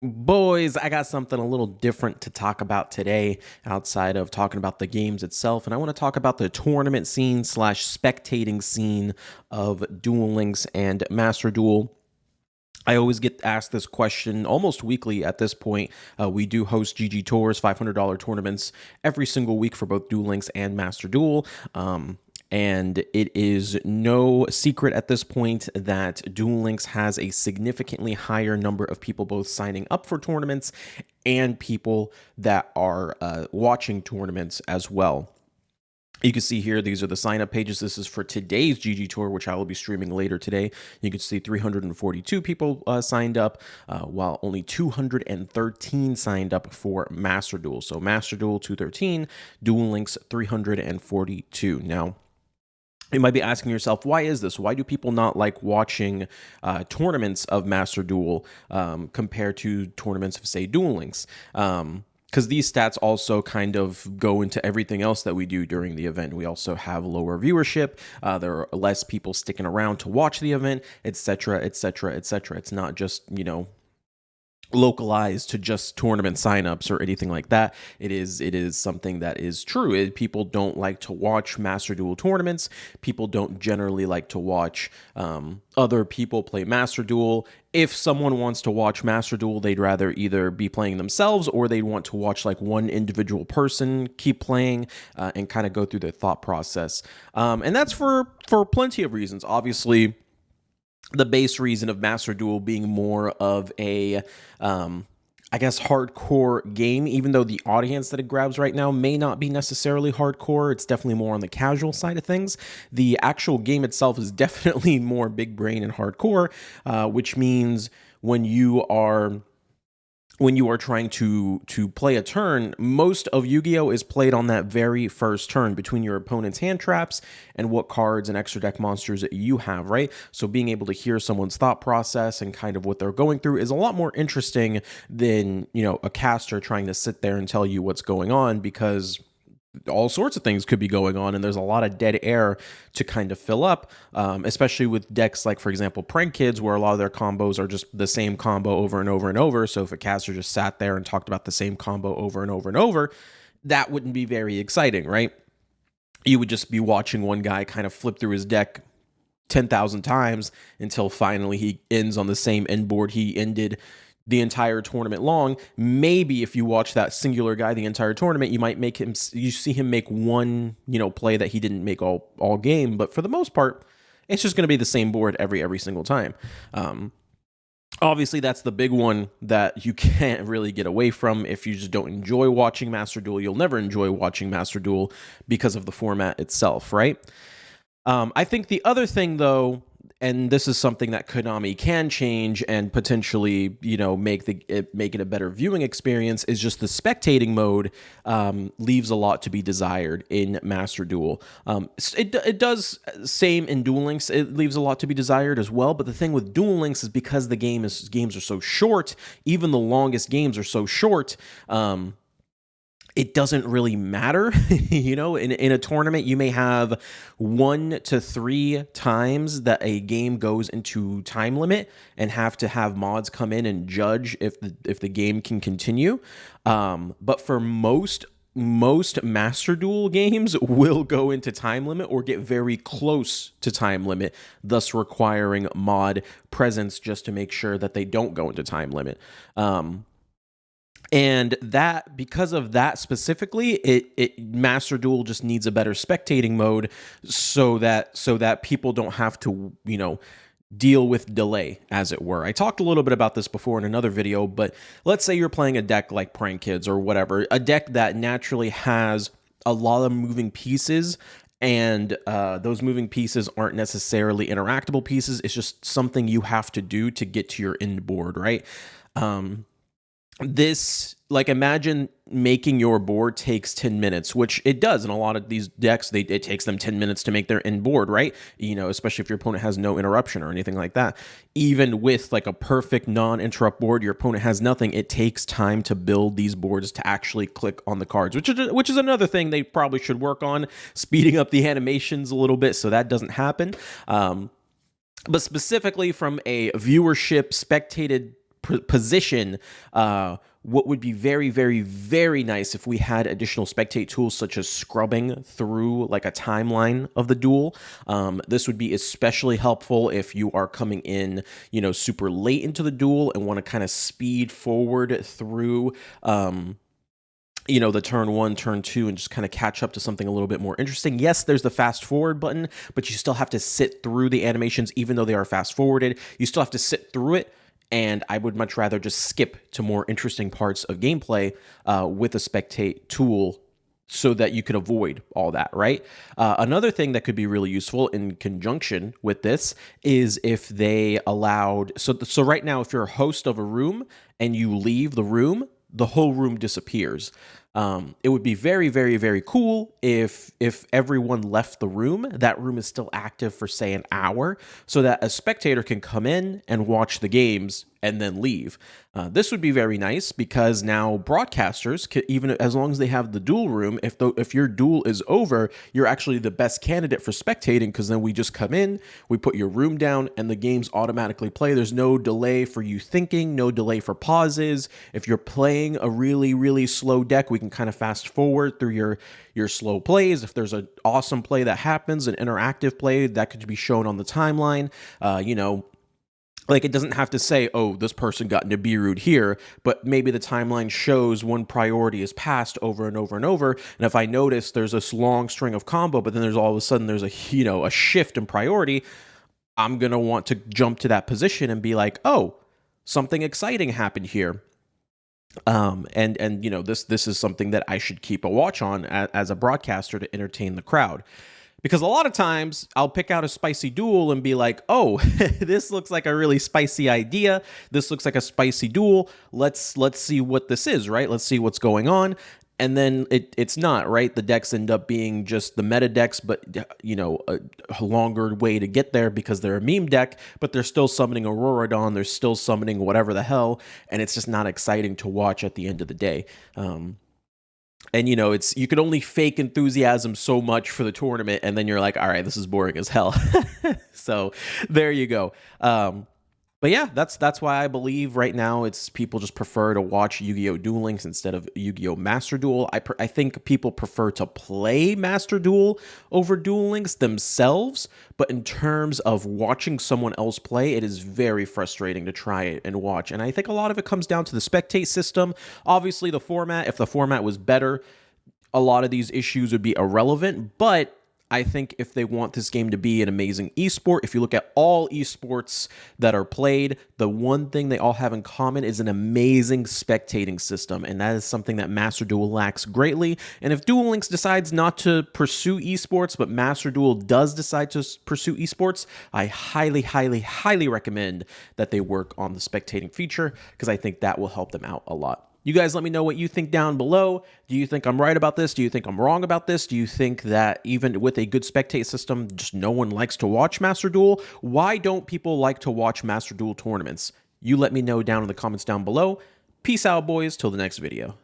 Boys, I got something a little different to talk about today outside of talking about the games itself. And I want to talk about the tournament scene slash spectating scene of Duel Links and Master Duel. I always get asked this question almost weekly at this point. We do host GG Tours, $500 tournaments every single week for both Duel Links and Master Duel. And it is no secret at this point that Duel Links has a significantly higher number of people both signing up for tournaments and people that are watching tournaments as well. You can see here, these are the sign-up pages. This is for today's GG Tour, which I will be streaming later today. You can see 342 people signed up, while only 213 signed up for Master Duel. So Master Duel 213, Duel Links 342. Now, you might be asking yourself, why is this? Why do people not like watching tournaments of Master Duel compared to tournaments of, say, Duel Links? Because these stats also kind of go into everything else that we do during the event. We also have lower viewership. There are less people sticking around to watch the event, etc., etc., etc. It's not just, localized to just tournament signups or anything like that. It is something that is true. People don't like to watch Master Duel tournaments. People don't generally like to watch other people play Master Duel. If someone wants to watch Master Duel, they'd rather either be playing themselves or they'd want to watch like one individual person keep playing and kind of go through their thought process. And that's for plenty of reasons. Obviously, the base reason of Master Duel being more of a, I guess, hardcore game, even though the audience that it grabs right now may not be necessarily hardcore. It's definitely more on the casual side of things. The actual game itself is definitely more big brain and hardcore, which means when you are trying to play a turn, most of Yu-Gi-Oh is played on that very first turn between your opponent's hand traps and what cards and extra deck monsters that you have, right? So being able to hear someone's thought process and kind of what they're going through is a lot more interesting than, a caster trying to sit there and tell you what's going on, because all sorts of things could be going on and there's a lot of dead air to kind of fill up, especially with decks like, for example, Prank Kids, where a lot of their combos are just the same combo over and over and over. So if a caster just sat there and talked about the same combo over and over and over, that wouldn't be very exciting, right? You would just be watching one guy kind of flip through his deck 10,000 times until finally he ends on the same end board he ended the entire tournament long. Maybe if you watch that singular guy the entire tournament, you see him make one, play that he didn't make all game. But for the most part, it's just going to be the same board every single time. Obviously, that's the big one that you can't really get away from. If you just don't enjoy watching Master Duel, you'll never enjoy watching Master Duel because of the format itself, right? I think the other thing, though, and this is something that Konami can change and potentially, make it a better viewing experience, is just the spectating mode leaves a lot to be desired in Master Duel. It does same in Duel Links. It leaves a lot to be desired as well. But the thing with Duel Links is because the games are so short, even the longest games are so short. It doesn't really matter. In a tournament, you may have 1 to 3 times that a game goes into time limit and have to have mods come in and judge if the game can continue. But for most Master Duel games will go into time limit or get very close to time limit, thus requiring mod presence just to make sure that they don't go into time limit. And that, because of that specifically, Master Duel just needs a better spectating mode so that people don't have to, deal with delay, as it were. I talked a little bit about this before in another video, but let's say you're playing a deck like Prank Kids or whatever, a deck that naturally has a lot of moving pieces, and those moving pieces aren't necessarily interactable pieces. It's just something you have to do to get to your end board, right? Imagine making your board takes 10 minutes, which it does in a lot of these decks. It takes them 10 minutes to make their end board, right? Especially if your opponent has no interruption or anything like that. Even with like a perfect non-interrupt board, your opponent has nothing. It takes time to build these boards to actually click on the cards, which is another thing they probably should work on, speeding up the animations a little bit so that doesn't happen. But specifically from a viewership, spectated position, what would be very, very, very nice if we had additional spectate tools such as scrubbing through like a timeline of the duel. This would be especially helpful if you are coming in, super late into the duel and want to kind of speed forward through, the turn one, turn two, and just kind of catch up to something a little bit more interesting. Yes, there's the fast forward button, but you still have to sit through the animations, even though they are fast forwarded. You still have to sit through it. And I would much rather just skip to more interesting parts of gameplay with a spectate tool so that you can avoid all that, right? Another thing that could be really useful in conjunction with this is if they allowed, so right now, if you're a host of a room and you leave the room, the whole room disappears. It would be very, very, very cool if everyone left the room, that room is still active for, say, an hour, so that a spectator can come in and watch the games and then leave. This would be very nice because now broadcasters, even as long as they have the duel room, if your duel is over, you're actually the best candidate for spectating, because then we just come in, we put your room down, and the games automatically play. There's no delay for you thinking, no delay for pauses. If you're playing a really, really slow deck, we can kind of fast forward through your slow plays. If there's an awesome play that happens, an interactive play, that could be shown on the timeline. Like, it doesn't have to say, oh, this person got Nibiru'd here, but maybe the timeline shows one priority is passed over and over and over. And if I notice there's this long string of combo, but then there's all of a sudden there's a shift in priority, I'm going to want to jump to that position and be like, oh, something exciting happened here. This is something that I should keep a watch on as a broadcaster to entertain the crowd. Because a lot of times I'll pick out a spicy duel and be like, oh, this looks like a really spicy idea. This looks like a spicy duel. Let's see what this is, right? Let's see what's going on. And then it's not, right? The decks end up being just the meta decks, but, a longer way to get there because they're a meme deck, but they're still summoning Auroradon. They're still summoning whatever the hell. And it's just not exciting to watch at the end of the day. And, you can only fake enthusiasm so much for the tournament, and then you're like, all right, this is boring as hell. So there you go. But yeah, that's why I believe right now it's people just prefer to watch Yu-Gi-Oh! Duel Links instead of Yu-Gi-Oh! Master Duel. I think people prefer to play Master Duel over Duel Links themselves, but in terms of watching someone else play, it is very frustrating to try it and watch. And I think a lot of it comes down to the spectate system. Obviously, the format, if the format was better, a lot of these issues would be irrelevant, but I think if they want this game to be an amazing esport, if you look at all esports that are played, the one thing they all have in common is an amazing spectating system, and that is something that Master Duel lacks greatly. And if Duel Links decides not to pursue esports, but Master Duel does decide to pursue esports, I highly, highly, highly recommend that they work on the spectating feature, because I think that will help them out a lot. You guys let me know what you think down below. Do you think I'm right about this? Do you think I'm wrong about this? Do you think that even with a good spectate system, just no one likes to watch Master Duel? Why don't people like to watch Master Duel tournaments? You let me know down in the comments down below. Peace out, boys. Till the next video.